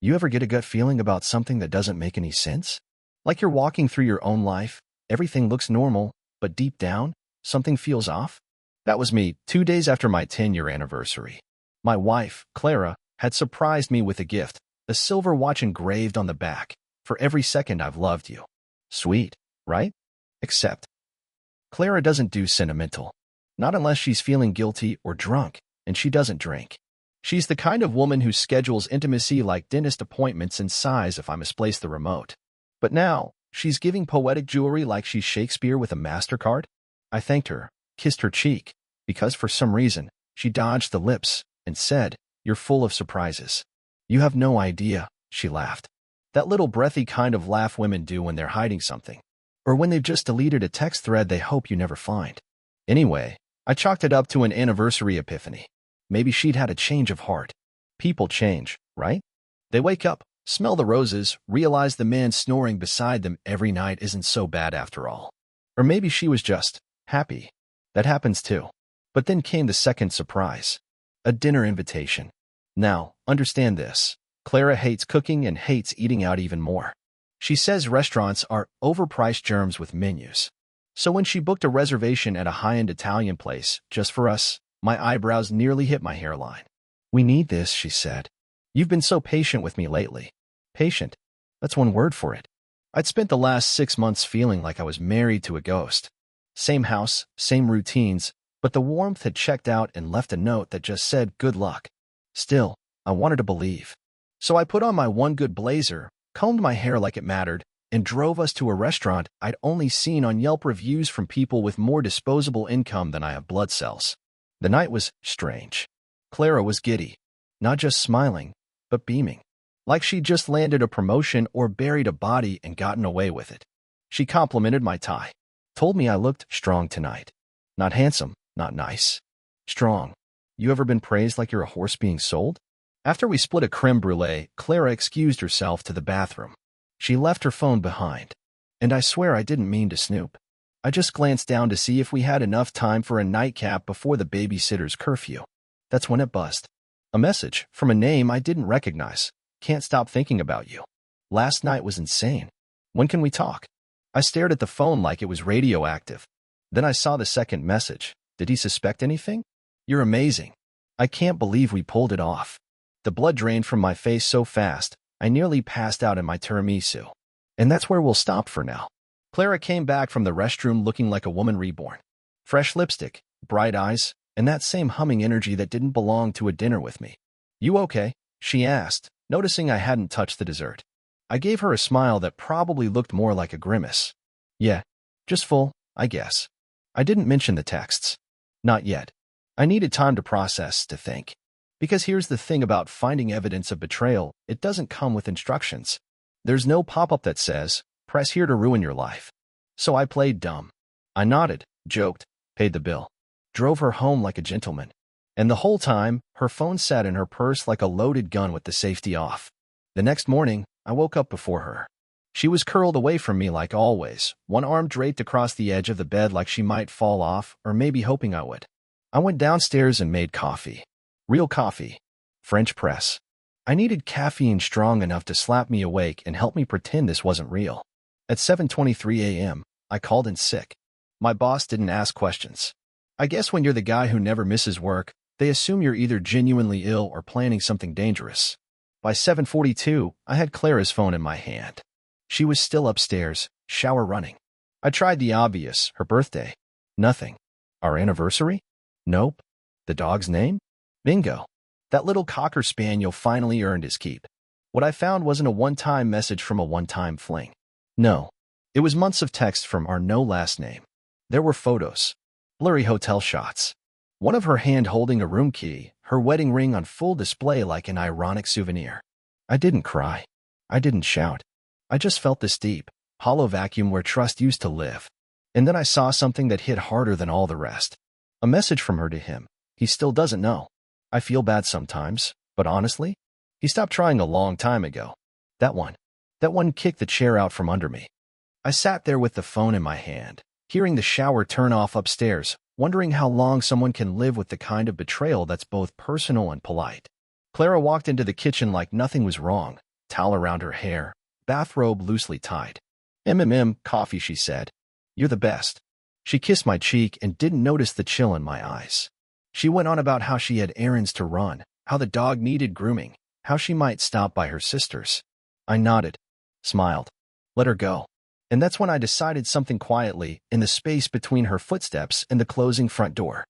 You ever get a gut feeling about something that doesn't make any sense? Like you're walking through your own life, everything looks normal, but deep down, something feels off? That was me 2 days after my 10-year anniversary. My wife, Clara, had surprised me with a gift, a silver watch engraved on the back. For every second I've loved you. Sweet, right? Except, Clara doesn't do sentimental. Not unless she's feeling guilty or drunk, and she doesn't drink. She's the kind of woman who schedules intimacy like dentist appointments and sighs if I misplace the remote. But now, she's giving poetic jewelry like she's Shakespeare with a MasterCard. I thanked her, kissed her cheek, because for some reason, she dodged the lips and said, "You're full of surprises." "You have no idea," she laughed. That little breathy kind of laugh women do when they're hiding something. Or when they've just deleted a text thread they hope you never find. Anyway, I chalked it up to an anniversary epiphany. Maybe she'd had a change of heart. People change, right? They wake up, smell the roses, realize the man snoring beside them every night isn't so bad after all. Or maybe she was just happy. That happens too. But then came the second surprise. A dinner invitation. Now, understand this. Clara hates cooking and hates eating out even more. She says restaurants are overpriced germs with menus. So when she booked a reservation at a high-end Italian place, just for us, my eyebrows nearly hit my hairline. "We need this," she said. "You've been so patient with me lately." Patient? That's one word for it. I'd spent the last 6 months feeling like I was married to a ghost. Same house, same routines, but the warmth had checked out and left a note that just said, "Good luck." Still, I wanted to believe. So I put on my one good blazer, combed my hair like it mattered, and drove us to a restaurant I'd only seen on Yelp reviews from people with more disposable income than I have blood cells. The night was strange. Clara was giddy, not just smiling, but beaming. Like she'd just landed a promotion or buried a body and gotten away with it. She complimented my tie. Told me I looked strong tonight. Not handsome, not nice. Strong. You ever been praised like you're a horse being sold? After we split a creme brulee, Clara excused herself to the bathroom. She left her phone behind. And I swear I didn't mean to snoop. I just glanced down to see if we had enough time for a nightcap before the babysitter's curfew. That's when it buzzed. A message from a name I didn't recognize. "Can't stop thinking about you. Last night was insane. When can we talk?" I stared at the phone like it was radioactive. Then I saw the second message. Did he suspect anything? "You're amazing. I can't believe we pulled it off." The blood drained from my face so fast, I nearly passed out in my tiramisu. And that's where we'll stop for now. Clara came back from the restroom looking like a woman reborn. Fresh lipstick, bright eyes, and that same humming energy that didn't belong to a dinner with me. "You okay?" she asked, noticing I hadn't touched the dessert. I gave her a smile that probably looked more like a grimace. "Yeah, just full, I guess." I didn't mention the texts. Not yet. I needed time to process, to think. Because here's the thing about finding evidence of betrayal, it doesn't come with instructions. There's no pop-up that says, "Press here to ruin your life." So I played dumb. I nodded, joked, paid the bill, drove her home like a gentleman. And the whole time, her phone sat in her purse like a loaded gun with the safety off. The next morning, I woke up before her. She was curled away from me like always, one arm draped across the edge of the bed like she might fall off, or maybe hoping I would. I went downstairs and made coffee. Real coffee. French press. I needed caffeine strong enough to slap me awake and help me pretend this wasn't real. At 7:23 a.m., I called in sick. My boss didn't ask questions. I guess when you're the guy who never misses work, they assume you're either genuinely ill or planning something dangerous. By 7:42, I had Clara's phone in my hand. She was still upstairs, shower running. I tried the obvious, her birthday. Nothing. Our anniversary? Nope. The dog's name? Bingo. That little Cocker Spaniel finally earned his keep. What I found wasn't a one-time message from a one-time fling. No. It was months of text from our no last name. There were photos. Blurry hotel shots. One of her hand holding a room key, her wedding ring on full display like an ironic souvenir. I didn't cry. I didn't shout. I just felt this deep, hollow vacuum where trust used to live. And then I saw something that hit harder than all the rest. A message from her to him. He still doesn't know. I feel bad sometimes, but honestly, he stopped trying a long time ago. That one kicked the chair out from under me. I sat there with the phone in my hand, hearing the shower turn off upstairs, wondering how long someone can live with the kind of betrayal that's both personal and polite. Clara walked into the kitchen like nothing was wrong, towel around her hair, bathrobe loosely tied. Coffee, she said. You're the best. She kissed my cheek and didn't notice the chill in my eyes. She went on about how she had errands to run, how the dog needed grooming, how she might stop by her sister's. I nodded, smiled, let her go. And that's when I decided something quietly in the space between her footsteps and the closing front door.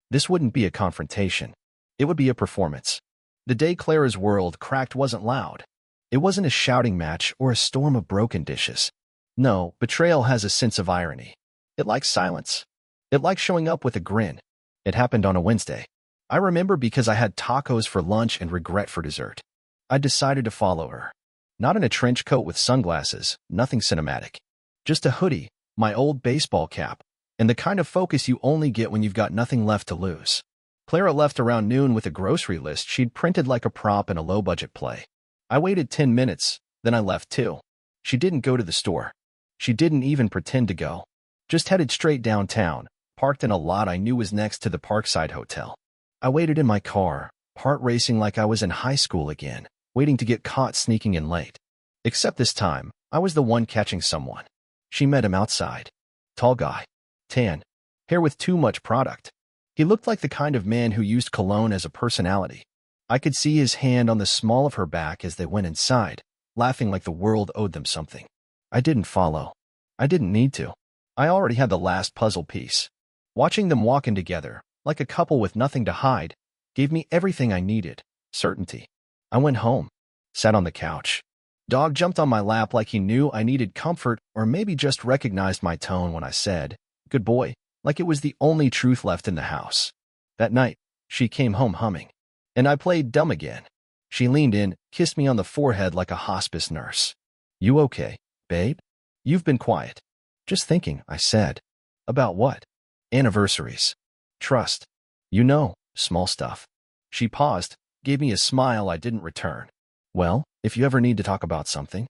This wouldn't be a confrontation. It would be a performance. The day Clara's world cracked wasn't loud. It wasn't a shouting match or a storm of broken dishes. No, betrayal has a sense of irony. It likes silence. It likes showing up with a grin. It happened on a Wednesday. I remember because I had tacos for lunch and regret for dessert. I decided to follow her. Not in a trench coat with sunglasses, nothing cinematic. Just a hoodie, my old baseball cap, and the kind of focus you only get when you've got nothing left to lose. Clara left around noon with a grocery list she'd printed like a prop in a low-budget play. I waited 10 minutes, then I left too. She didn't go to the store. She didn't even pretend to go. Just headed straight downtown, parked in a lot I knew was next to the Parkside Hotel. I waited in my car, heart racing like I was in high school again, waiting to get caught sneaking in late. Except this time, I was the one catching someone. She met him outside. Tall guy. Tan. Hair with too much product. He looked like the kind of man who used cologne as a personality. I could see his hand on the small of her back as they went inside, laughing like the world owed them something. I didn't follow. I didn't need to. I already had the last puzzle piece. Watching them walk in together, like a couple with nothing to hide, gave me everything I needed. Certainty. I went home. Sat on the couch. Dog jumped on my lap like he knew I needed comfort or maybe just recognized my tone when I said, "Good boy," like it was the only truth left in the house. That night, she came home humming. And I played dumb again. She leaned in, kissed me on the forehead like a hospice nurse. You okay, babe? You've been quiet. Just thinking, I said. About what? Anniversaries. Trust. You know, small stuff. She paused, gave me a smile I didn't return. Well, if you ever need to talk about something.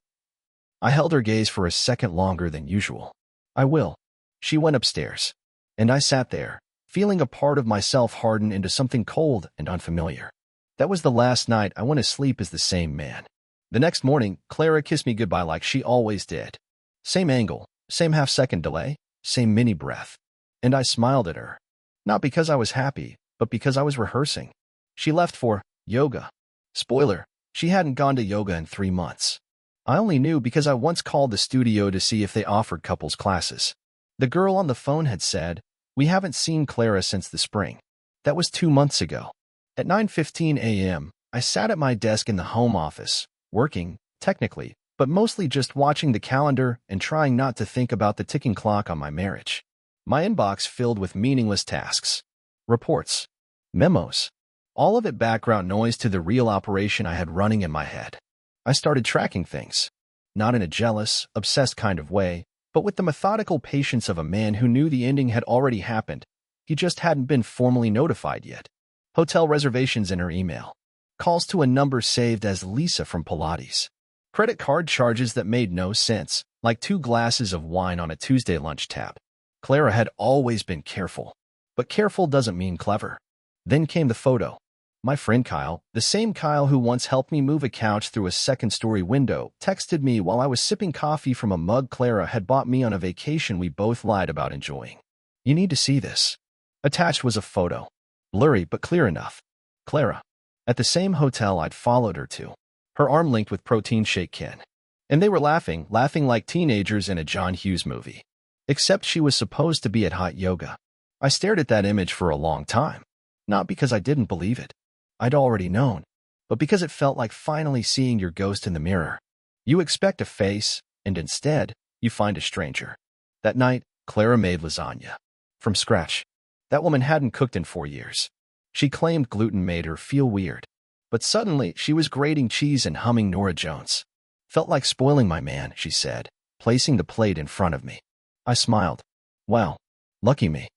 I held her gaze for a second longer than usual. I will. She went upstairs. And I sat there, feeling a part of myself harden into something cold and unfamiliar. That was the last night I went to sleep as the same man. The next morning, Clara kissed me goodbye like she always did. Same angle, same half-second delay, same mini breath. And I smiled at her. Not because I was happy, but because I was rehearsing. She left for yoga. Spoiler, she hadn't gone to yoga in 3 months. I only knew because I once called the studio to see if they offered couples classes. The girl on the phone had said, "We haven't seen Clara since the spring." That was 2 months ago. At 9:15 a.m., I sat at my desk in the home office, working, technically, but mostly just watching the calendar and trying not to think about the ticking clock on my marriage. My inbox filled with meaningless tasks. Reports. Memos. All of it background noise to the real operation I had running in my head. I started tracking things. Not in a jealous, obsessed kind of way, but with the methodical patience of a man who knew the ending had already happened. He just hadn't been formally notified yet. Hotel reservations in her email. Calls to a number saved as Lisa from Pilates. Credit card charges that made no sense, like 2 glasses of wine on a Tuesday lunch tab. Clara had always been careful. But careful doesn't mean clever. Then came the photo. My friend Kyle, the same Kyle who once helped me move a couch through a second-story window, texted me while I was sipping coffee from a mug Clara had bought me on a vacation we both lied about enjoying. You need to see this. Attached was a photo. Blurry but clear enough. Clara. At the same hotel I'd followed her to. Her arm linked with Protein Shake Ken. And they were laughing like teenagers in a John Hughes movie. Except she was supposed to be at hot yoga. I stared at that image for a long time. Not because I didn't believe it. I'd already known. But because it felt like finally seeing your ghost in the mirror. You expect a face, and instead, you find a stranger. That night, Clara made lasagna. From scratch. That woman hadn't cooked in 4 years. She claimed gluten made her feel weird. But suddenly, she was grating cheese and humming Norah Jones. Felt like spoiling my man, she said, placing the plate in front of me. I smiled. Wow. Lucky me.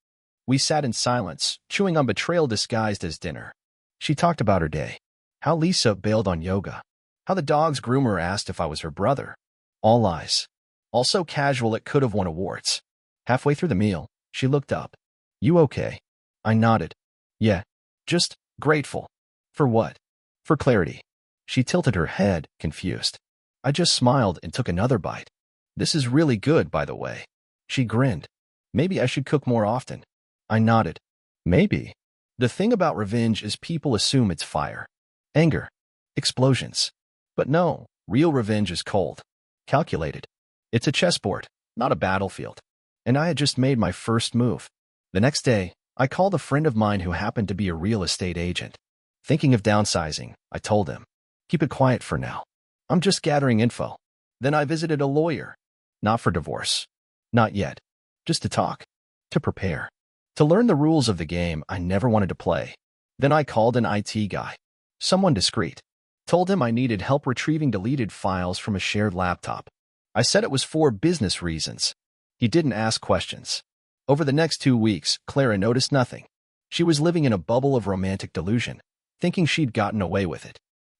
We sat in silence, chewing on betrayal disguised as dinner. She talked about her day. How Lisa bailed on yoga. How the dog's groomer asked if I was her brother. All lies. All so casual it could have won awards. Halfway through the meal, she looked up. You okay? I nodded. Yeah. Just grateful. For what? For clarity. She tilted her head, confused. I just smiled and took another bite. This is really good, by the way. She grinned. Maybe I should cook more often. I nodded. Maybe. The thing about revenge is people assume it's fire, anger, explosions. But no, real revenge is cold, calculated. It's a chessboard, not a battlefield. And I had just made my first move. The next day, I called a friend of mine who happened to be a real estate agent. Thinking of downsizing, I told him, keep it quiet for now. I'm just gathering info. Then I visited a lawyer. Not for divorce. Not yet. Just to talk. To prepare. To learn the rules of the game I never wanted to play. Then I called an IT guy. Someone discreet. Told him I needed help retrieving deleted files from a shared laptop. I said it was for business reasons. He didn't ask questions. Over the next 2 weeks, Clara noticed nothing. She was living in a bubble of romantic delusion, thinking she'd gotten away with it.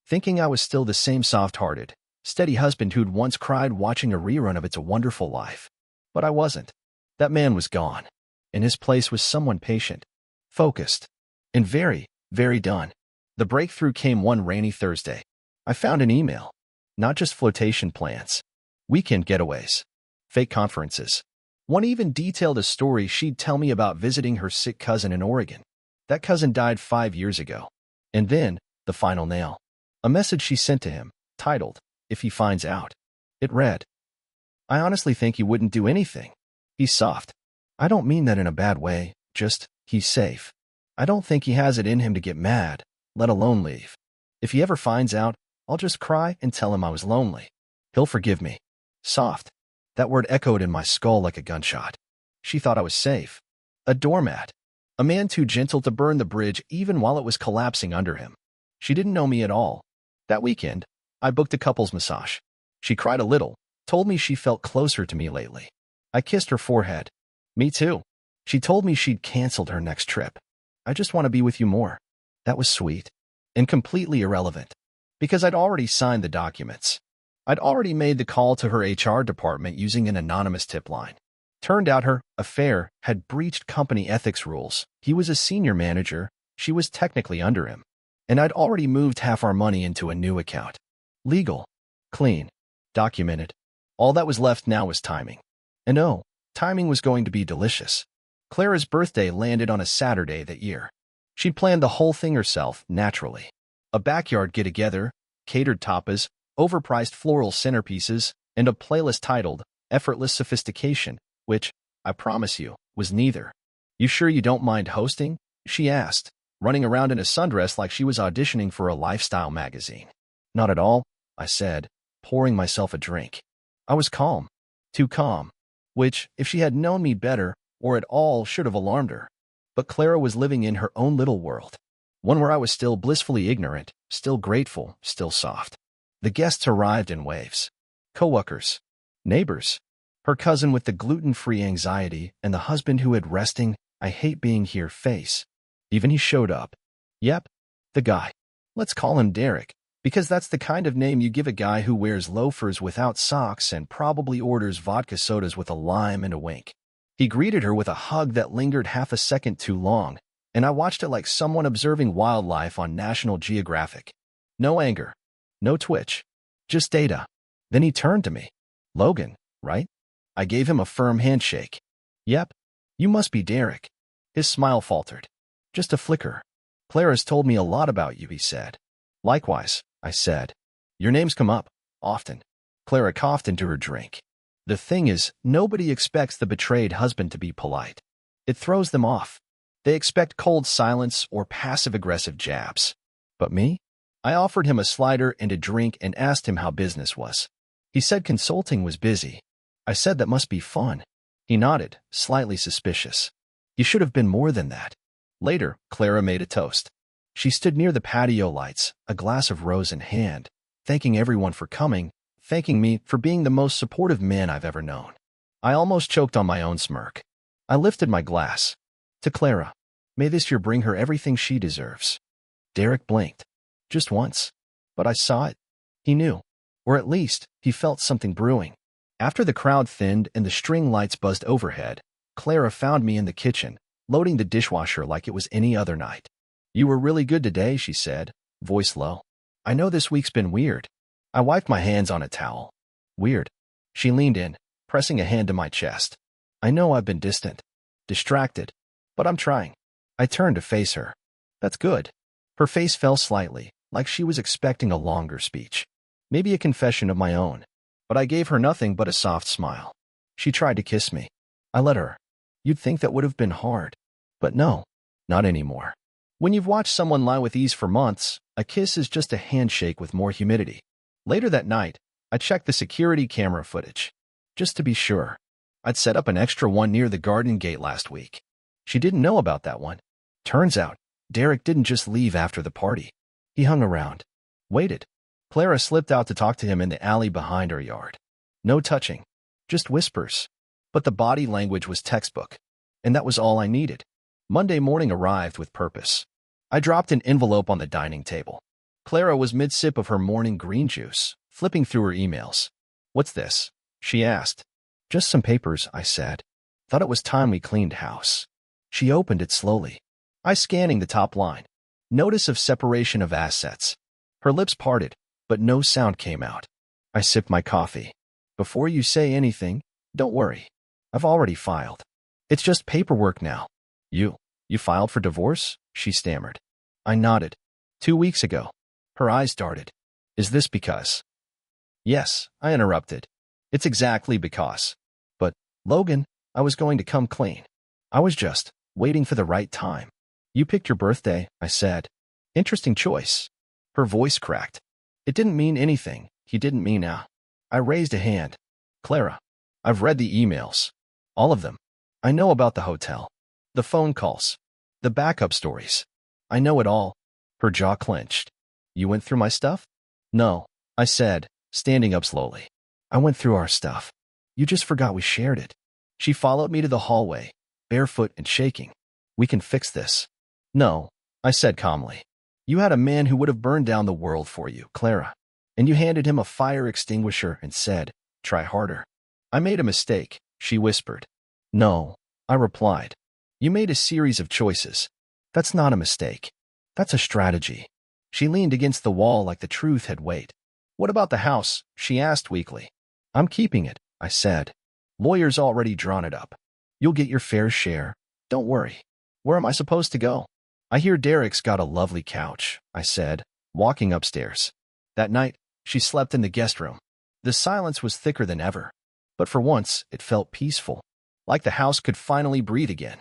Thinking I was still the same soft-hearted, steady husband who'd once cried watching a rerun of It's a Wonderful Life. But I wasn't. That man was gone. In his place was someone patient, focused, and very, very done. The breakthrough came one rainy Thursday. I found an email. Not just flotation plans. Weekend getaways. Fake conferences. One even detailed a story she'd tell me about visiting her sick cousin in Oregon. That cousin died 5 years ago. And then, the final nail. A message she sent to him, titled, If He Finds Out. It read, I honestly think he wouldn't do anything. He's soft. I don't mean that in a bad way, just, he's safe. I don't think he has it in him to get mad, let alone leave. If he ever finds out, I'll just cry and tell him I was lonely. He'll forgive me. Soft. That word echoed in my skull like a gunshot. She thought I was safe. A doormat. A man too gentle to burn the bridge even while it was collapsing under him. She didn't know me at all. That weekend, I booked a couples massage. She cried a little, told me she felt closer to me lately. I kissed her forehead. Me too. She told me she'd canceled her next trip. I just want to be with you more. That was sweet. And completely irrelevant. Because I'd already signed the documents. I'd already made the call to her HR department using an anonymous tip line. Turned out her affair had breached company ethics rules. He was a senior manager. She was technically under him. And I'd already moved half our money into a new account. Legal. Clean. Documented. All that was left now was timing. And oh, timing was going to be delicious. Clara's birthday landed on a Saturday that year. She'd planned the whole thing herself, naturally. A backyard get-together, catered tapas, overpriced floral centerpieces, and a playlist titled Effortless Sophistication, which, I promise you, was neither. You sure you don't mind hosting? She asked, running around in a sundress like she was auditioning for a lifestyle magazine. Not at all, I said, pouring myself a drink. I was calm. Too calm. Which, if she had known me better, or at all, should have alarmed her. But Clara was living in her own little world. One where I was still blissfully ignorant, still grateful, still soft. The guests arrived in waves. Coworkers. Neighbors. Her cousin with the gluten-free anxiety and the husband who had resting, I hate being here face. Even he showed up. Yep. The guy. Let's call him Derek, because that's the kind of name you give a guy who wears loafers without socks and probably orders vodka sodas with a lime and a wink. He greeted her with a hug that lingered half a second too long, and I watched it like someone observing wildlife on National Geographic. No anger. No twitch. Just data. Then he turned to me. Logan, right? I gave him a firm handshake. Yep. You must be Derek. His smile faltered. Just a flicker. Clara's told me a lot about you, he said. Likewise, I said. Your name's come up, often. Clara coughed into her drink. The thing is, nobody expects the betrayed husband to be polite. It throws them off. They expect cold silence or passive-aggressive jabs. But me? I offered him a slider and a drink and asked him how business was. He said consulting was busy. I said that must be fun. He nodded, slightly suspicious. You should have been more than that. Later, Clara made a toast. She stood near the patio lights, a glass of rose in hand, thanking everyone for coming, thanking me for being the most supportive man I've ever known. I almost choked on my own smirk. I lifted my glass. To Clara. May this year bring her everything she deserves. Derek blinked. Just once. But I saw it. He knew. Or at least, he felt something brewing. After the crowd thinned and the string lights buzzed overhead, Clara found me in the kitchen, loading the dishwasher like it was any other night. You were really good today, she said, voice low. I know this week's been weird. I wiped my hands on a towel. Weird. She leaned in, pressing a hand to my chest. I know I've been distant, distracted, but I'm trying. I turned to face her. That's good. Her face fell slightly, like she was expecting a longer speech. Maybe a confession of my own. But I gave her nothing but a soft smile. She tried to kiss me. I let her. You'd think that would have been hard. But no, not anymore. When you've watched someone lie with ease for months, a kiss is just a handshake with more humidity. Later that night, I checked the security camera footage. Just to be sure. I'd set up an extra one near the garden gate last week. She didn't know about that one. Turns out, Derek didn't just leave after the party. He hung around. Waited. Clara slipped out to talk to him in the alley behind our yard. No touching. Just whispers. But the body language was textbook. And that was all I needed. Monday morning arrived with purpose. I dropped an envelope on the dining table. Clara was mid-sip of her morning green juice, flipping through her emails. What's this? She asked. Just some papers, I said. Thought it was time we cleaned house. She opened it slowly. I scanning the top line. Notice of separation of assets. Her lips parted, but no sound came out. I sipped my coffee. Before you say anything, don't worry. I've already filed. It's just paperwork now. You filed for divorce? She stammered. I nodded. 2 weeks ago. Her eyes darted. Is this because? Yes, I interrupted. It's exactly because. But, Logan, I was going to come clean. I was just waiting for the right time. You picked your birthday, I said. Interesting choice. Her voice cracked. It didn't mean anything. He didn't mean a. I raised a hand. Clara, I've read the emails. All of them. I know about the hotel. The phone calls. The backup stories. I know it all. Her jaw clenched. You went through my stuff? No, I said, standing up slowly. I went through our stuff. You just forgot we shared it. She followed me to the hallway, barefoot and shaking. We can fix this. No, I said calmly. You had a man who would have burned down the world for you, Clara. And you handed him a fire extinguisher and said, try harder. I made a mistake, she whispered. No, I replied. You made a series of choices. That's not a mistake. That's a strategy. She leaned against the wall like the truth had weight. What about the house? She asked weakly. I'm keeping it, I said. Lawyers already drawn it up. You'll get your fair share. Don't worry. Where am I supposed to go? I hear Derek's got a lovely couch, I said, walking upstairs. That night, she slept in the guest room. The silence was thicker than ever. But for once, it felt peaceful. Like the house could finally breathe again.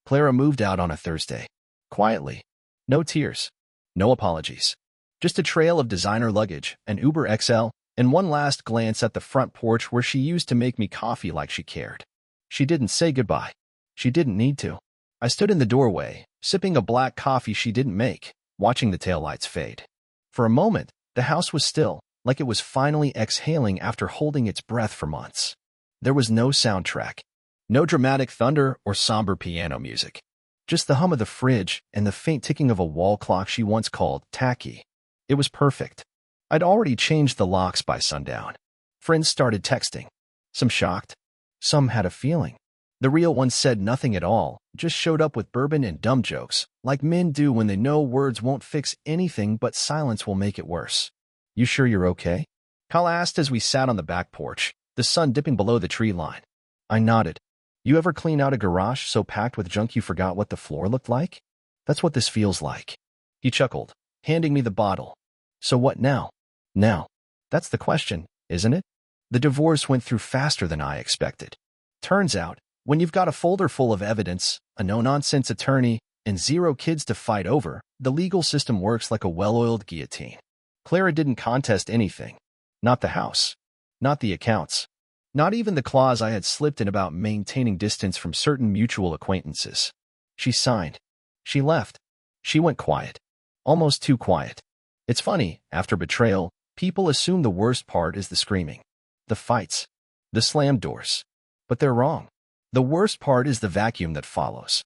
Clara moved out on a Thursday. Quietly. No tears. No apologies. Just a trail of designer luggage, an Uber XL, and one last glance at the front porch where she used to make me coffee like she cared. She didn't say goodbye. She didn't need to. I stood in the doorway, sipping a black coffee she didn't make, watching the taillights fade. For a moment, the house was still, like it was finally exhaling after holding its breath for months. There was no soundtrack. No dramatic thunder or somber piano music. Just the hum of the fridge and the faint ticking of a wall clock she once called tacky. It was perfect. I'd already changed the locks by sundown. Friends started texting. Some shocked. Some had a feeling. The real ones said nothing at all, just showed up with bourbon and dumb jokes, like men do when they know words won't fix anything but silence will make it worse. You sure you're okay? Kyle asked as we sat on the back porch, the sun dipping below the tree line. I nodded. You ever clean out a garage so packed with junk you forgot what the floor looked like? That's what this feels like. He chuckled, handing me the bottle. So what now? Now. That's the question, isn't it? The divorce went through faster than I expected. Turns out, when you've got a folder full of evidence, a no-nonsense attorney, and 0 kids to fight over, the legal system works like a well-oiled guillotine. Clara didn't contest anything. Not the house. Not the accounts. Not even the clause I had slipped in about maintaining distance from certain mutual acquaintances. She signed. She left. She went quiet. Almost too quiet. It's funny, after betrayal, people assume the worst part is the screaming. The fights. The slammed doors. But they're wrong. The worst part is the vacuum that follows.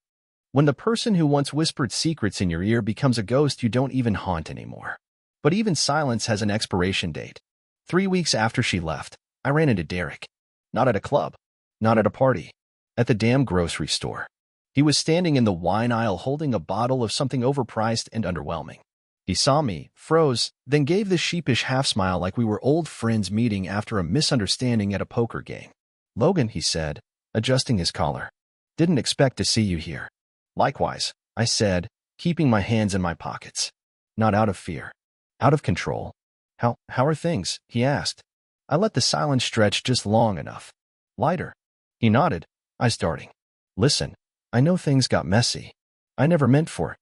When the person who once whispered secrets in your ear becomes a ghost you don't even haunt anymore. But even silence has an expiration date. 3 weeks after she left, I ran into Derek. Not at a club. Not at a party. At the damn grocery store. He was standing in the wine aisle holding a bottle of something overpriced and underwhelming. He saw me, froze, then gave the sheepish half-smile like we were old friends meeting after a misunderstanding at a poker game. "Logan," he said, adjusting his collar. "Didn't expect to see you here." "Likewise," I said, keeping my hands in my pockets. Not out of fear. Out of control. How are things?" he asked. I let the silence stretch just long enough. "Lighter." He nodded, eyes darting. "Listen, I know things got messy. I never meant for it."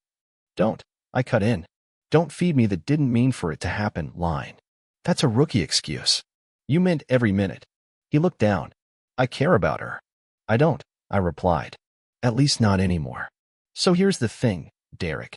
"Don't," I cut in. "Don't feed me that didn't mean for it to happen" line. That's a rookie excuse. You meant every minute. He looked down. "I care about her." "I don't," I replied. "At least not anymore." "So here's the thing, Derek."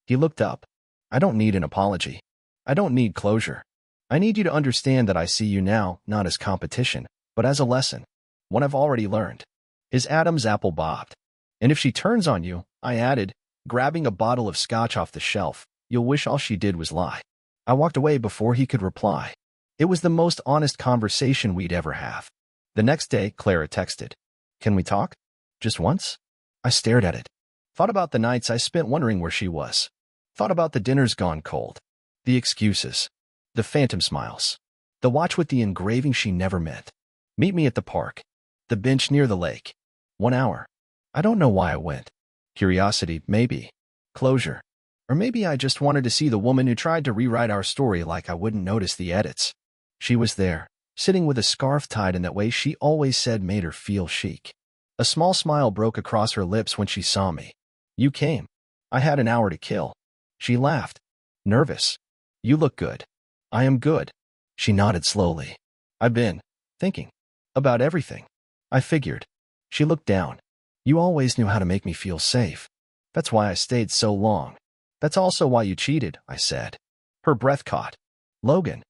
He looked up. "I don't need an apology. I don't need closure. I need you to understand that I see you now, not as competition, but as a lesson. One I've already learned." His Adam's apple bobbed. "And if she turns on you," I added, grabbing a bottle of scotch off the shelf, "you'll wish all she did was lie." I walked away before he could reply. It was the most honest conversation we'd ever have. The next day, Clara texted, "Can we talk? Just once?" I stared at it. Thought about the nights I spent wondering where she was. Thought about the dinners gone cold. The excuses. The phantom smiles. The watch with the engraving she never meant. Meet me at the park. The bench near the lake. 1 hour. I don't know why I went. Curiosity, maybe. Closure. Or maybe I just wanted to see the woman who tried to rewrite our story like I wouldn't notice the edits. She was there, sitting with a scarf tied in that way she always said made her feel chic. A small smile broke across her lips when she saw me. "You came. I had an hour to kill." She laughed. "Nervous?" "You look good." "I am good." She nodded slowly. "I've been thinking about everything." I figured. She looked down. "You always knew how to make me feel safe. That's why I stayed so long." "That's also why you cheated," I said. Her breath caught. "Logan."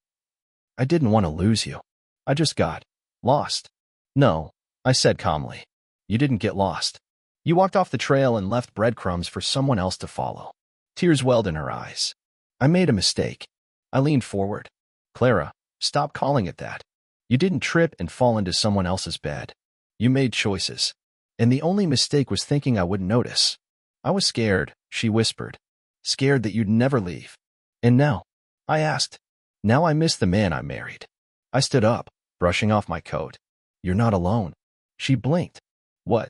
"I didn't want to lose you. I just got lost." "No," I said calmly. "You didn't get lost. You walked off the trail and left breadcrumbs for someone else to follow." Tears welled in her eyes. "I made a mistake." I leaned forward. "Clara, stop calling it that. You didn't trip and fall into someone else's bed. You made choices. And the only mistake was thinking I wouldn't notice." "I was scared," she whispered. "Scared that you'd never leave." "And now?" I asked. "Now I miss the man I married." I stood up, brushing off my coat. "You're not alone." She blinked. "What?"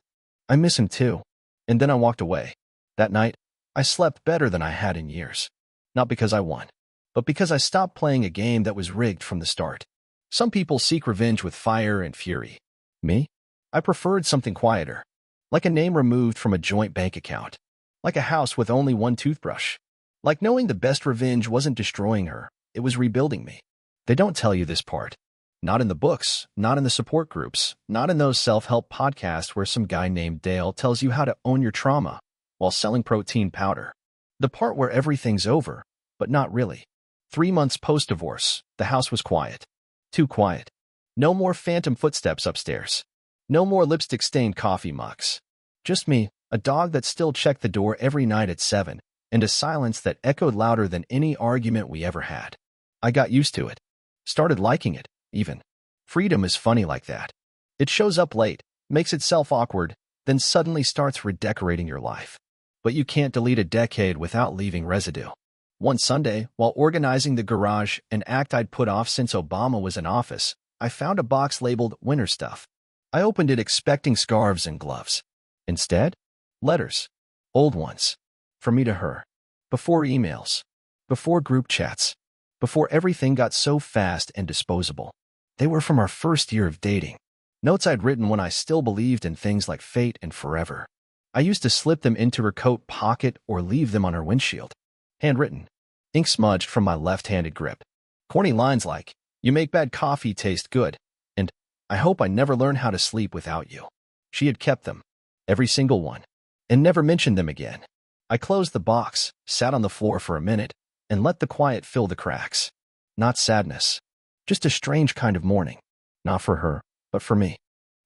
"I miss him too." And then I walked away. That night, I slept better than I had in years. Not because I won, but because I stopped playing a game that was rigged from the start. Some people seek revenge with fire and fury. Me? I preferred something quieter. Like a name removed from a joint bank account. Like a house with only one toothbrush. Like knowing the best revenge wasn't destroying her, it was rebuilding me. They don't tell you this part. Not in the books, not in the support groups, not in those self-help podcasts where some guy named Dale tells you how to own your trauma while selling protein powder. The part where everything's over, but not really. 3 months post-divorce, the house was quiet. Too quiet. No more phantom footsteps upstairs. No more lipstick-stained coffee mugs. Just me, a dog that still checked the door every night at 7, and a silence that echoed louder than any argument we ever had. I got used to it. Started liking it, even. Freedom is funny like that. It shows up late, makes itself awkward, then suddenly starts redecorating your life. But you can't delete a decade without leaving residue. One Sunday, while organizing the garage, an act I'd put off since Obama was in office, I found a box labeled winter stuff. I opened it expecting scarves and gloves. Instead, letters. Old ones. From me to her. Before emails. Before group chats. Before everything got so fast and disposable. They were from our first year of dating. Notes I'd written when I still believed in things like fate and forever. I used to slip them into her coat pocket or leave them on her windshield. Handwritten. Ink smudged from my left-handed grip. Corny lines like, "You make bad coffee taste good," and "I hope I never learn how to sleep without you." She had kept them. Every single one. And never mentioned them again. I closed the box, sat on the floor for a minute, and let the quiet fill the cracks. Not sadness. Just a strange kind of mourning. Not for her, but for me.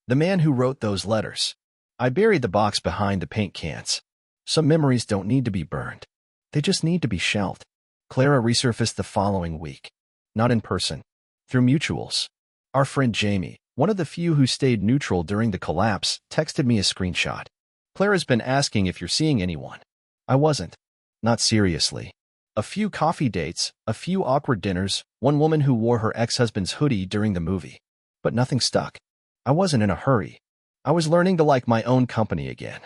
The man who wrote those letters. I buried the box behind the paint cans. Some memories don't need to be burned. They just need to be shelved. Clara resurfaced the following week. Not in person. Through mutuals. Our friend Jamie, one of the few who stayed neutral during the collapse, texted me a screenshot. "Clara's been asking if you're seeing anyone." I wasn't. Not seriously. A few coffee dates, a few awkward dinners, one woman who wore her ex-husband's hoodie during the movie. But nothing stuck. I wasn't in a hurry. I was learning to like my own company again.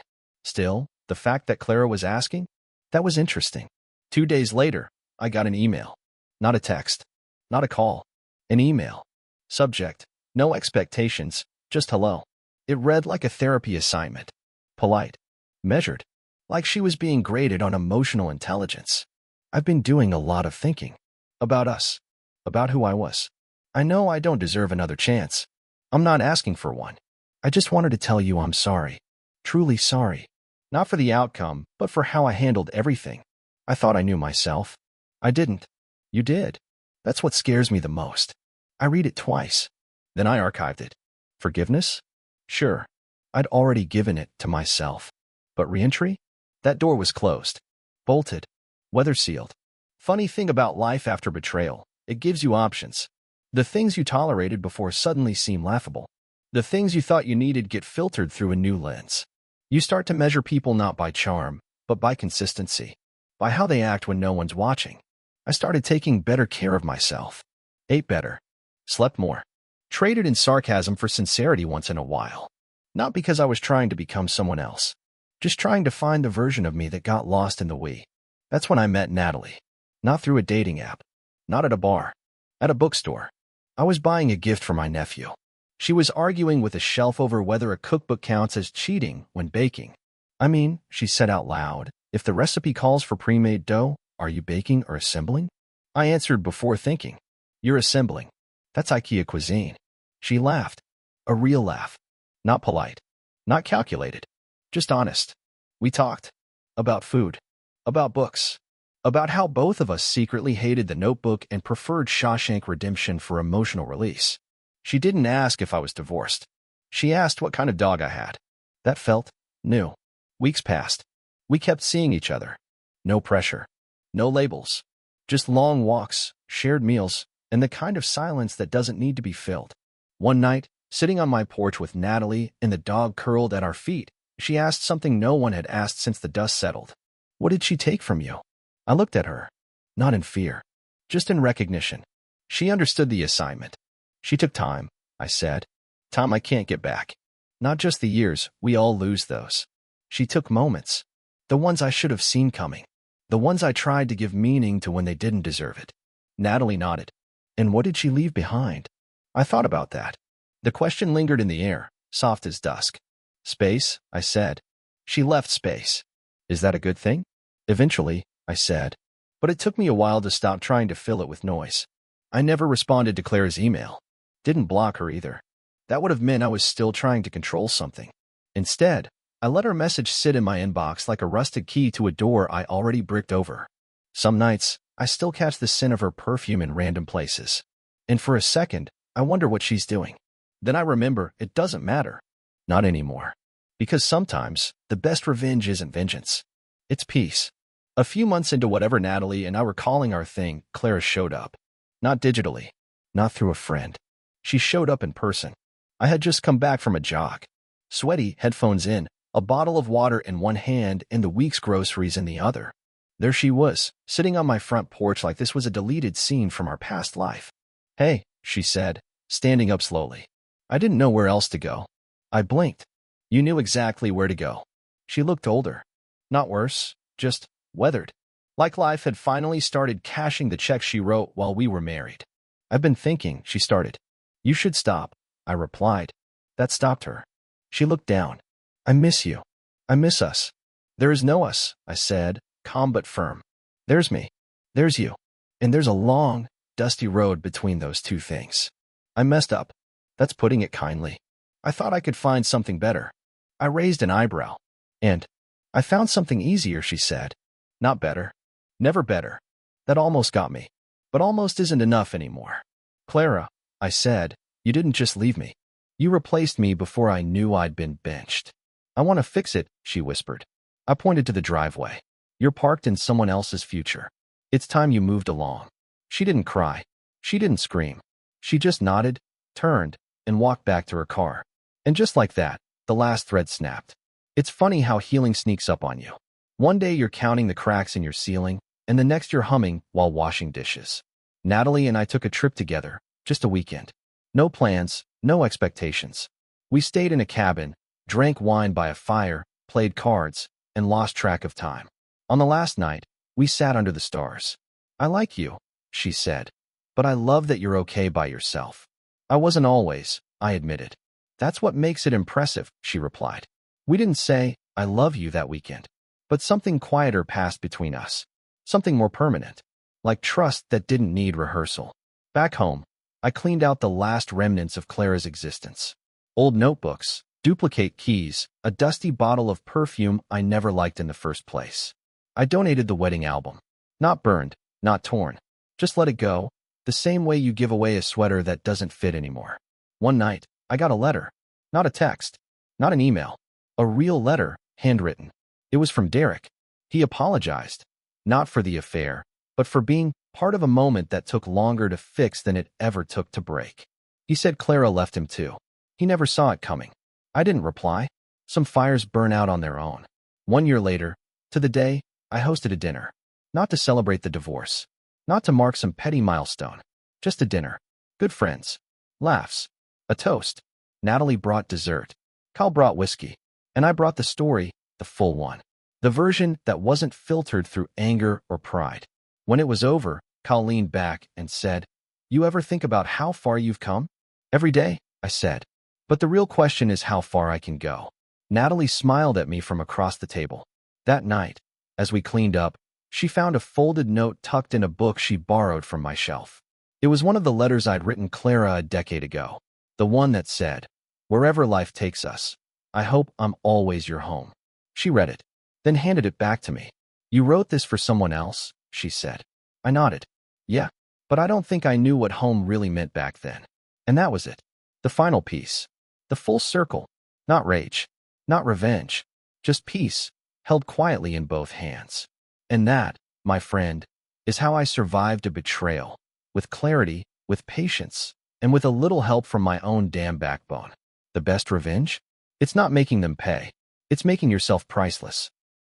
Still, the fact that Clara was asking, that was interesting. 2 days later, I got an email. Not a text. Not a call. An email. Subject: no expectations, just hello. It read like a therapy assignment. Polite. Measured. Like she was being graded on emotional intelligence. I've been doing a lot of thinking. About us. About who I was. I know I don't deserve another chance. I'm not asking for one. I just wanted to tell you I'm sorry. Truly sorry. Not for the outcome, but for how I handled everything. I thought I knew myself. I didn't. You did. That's what scares me the most. I read it twice. Then I archived it. Forgiveness? Sure. I'd already given it to myself. But reentry? That door was closed. Bolted. Weather-sealed. Funny thing about life after betrayal, it gives you options. The things you tolerated before suddenly seem laughable. The things you thought you needed get filtered through a new lens. You start to measure people not by charm, but by consistency. By how they act when no one's watching. I started taking better care of myself. Ate better. Slept more. Traded in sarcasm for sincerity once in a while. Not because I was trying to become someone else. Just trying to find the version of me that got lost in the we. That's when I met Natalie. Not through a dating app. Not at a bar. At a bookstore. I was buying a gift for my nephew. She was arguing with a shelf over whether a cookbook counts as cheating when baking. I mean, she said out loud, if the recipe calls for pre-made dough, are you baking or assembling? I answered before thinking. You're assembling. That's IKEA cuisine. She laughed. A real laugh. Not polite. Not calculated. Just honest. We talked. About food. About books. About how both of us secretly hated The Notebook and preferred Shawshank Redemption for emotional release. She didn't ask if I was divorced. She asked what kind of dog I had. That felt new. Weeks passed. We kept seeing each other. No pressure. No labels. Just long walks, shared meals, and the kind of silence that doesn't need to be filled. One night, sitting on my porch with Natalie and the dog curled at our feet, she asked something no one had asked since the dust settled. What did she take from you? I looked at her. Not in fear. Just in recognition. She understood the assignment. She took time, I said. Time I can't get back. Not just the years, we all lose those. She took moments. The ones I should have seen coming. The ones I tried to give meaning to when they didn't deserve it. Natalie nodded. And what did she leave behind? I thought about that. The question lingered in the air, soft as dusk. Space, I said. She left space. Is that a good thing? Eventually, I said. But it took me a while to stop trying to fill it with noise. I never responded to Clara's email. Didn't block her either. That would have meant I was still trying to control something. Instead, I let her message sit in my inbox like a rusted key to a door I already bricked over. Some nights, I still catch the scent of her perfume in random places. And for a second, I wonder what she's doing. Then I remember it doesn't matter. Not anymore. Because sometimes, the best revenge isn't vengeance. It's peace. A few months into whatever Natalie and I were calling our thing, Clara showed up. Not digitally. Not through a friend. She showed up in person. I had just come back from a jog. Sweaty, headphones in, a bottle of water in one hand and the week's groceries in the other. There she was, sitting on my front porch like this was a deleted scene from our past life. Hey, she said, standing up slowly. I didn't know where else to go. I blinked. You knew exactly where to go. She looked older. Not worse, just weathered. Like life had finally started cashing the checks she wrote while we were married. I've been thinking, she started. You should stop, I replied. That stopped her. She looked down. I miss you. I miss us. There is no us, I said, calm but firm. There's me. There's you. And there's a long, dusty road between those two things. I messed up. That's putting it kindly. I thought I could find something better. I raised an eyebrow. And I found something easier, she said. Not better. Never better. That almost got me. But almost isn't enough anymore. Clara, I said, you didn't just leave me. You replaced me before I knew I'd been benched. I want to fix it, she whispered. I pointed to the driveway. You're parked in someone else's future. It's time you moved along. She didn't cry. She didn't scream. She just nodded, turned, and walked back to her car. And just like that, the last thread snapped. It's funny how healing sneaks up on you. One day you're counting the cracks in your ceiling. and the next you're humming while washing dishes. Natalie and I took a trip together, just a weekend. No plans, no expectations. We stayed in a cabin, drank wine by a fire, played cards, and lost track of time. On the last night, we sat under the stars. I like you, she said, but I love that you're okay by yourself. I wasn't always, I admitted. That's what makes it impressive, she replied. We didn't say, I love you that weekend, but something quieter passed between us. Something more permanent, like trust that didn't need rehearsal. Back home, I cleaned out the last remnants of Clara's existence. Old notebooks, duplicate keys, a dusty bottle of perfume I never liked in the first place. I donated the wedding album. Not burned, not torn. Just let it go, the same way you give away a sweater that doesn't fit anymore. One night, I got a letter. Not a text, not an email. A real letter, handwritten. It was from Derek. He apologized. Not for the affair, but for being part of a moment that took longer to fix than it ever took to break. He said Clara left him too. He never saw it coming. I didn't reply. Some fires burn out on their own. 1 year later, to the day, I hosted a dinner. Not to celebrate the divorce. Not to mark some petty milestone. Just a dinner. Good friends. Laughs. A toast. Natalie brought dessert. Kyle brought whiskey. And I brought the story, the full one. The version that wasn't filtered through anger or pride. When it was over, Kyle leaned back and said, "You ever think about how far you've come?" "Every day," I said. "But the real question is how far I can go." Natalie smiled at me from across the table. That night, as we cleaned up, she found a folded note tucked in a book she borrowed from my shelf. It was one of the letters I'd written Clara a decade ago. The one that said, "Wherever life takes us, I hope I'm always your home." She read it, then handed it back to me. "You wrote this for someone else?" she said. I nodded. "Yeah, but I don't think I knew what home really meant back then." And that was it. The final piece. The full circle. Not rage. Not revenge. Just peace, held quietly in both hands. And that, my friend, is how I survived a betrayal. With clarity, with patience, and with a little help from my own damn backbone. The best revenge? It's not making them pay. It's making yourself priceless.